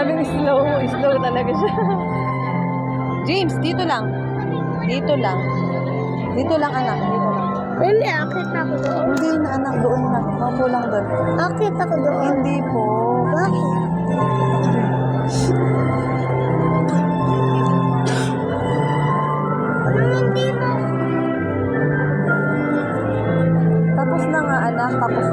Sabing slow. Slow talaga siya. James, dito lang. Dito lang. Dito lang, anak. Dito lang. Hindi, akit ako doon. Hindi na, anak. Doon na. Mapo lang doon. Akit ako doon. Hindi po. Bakit? Tapos na nga, anak. Tapos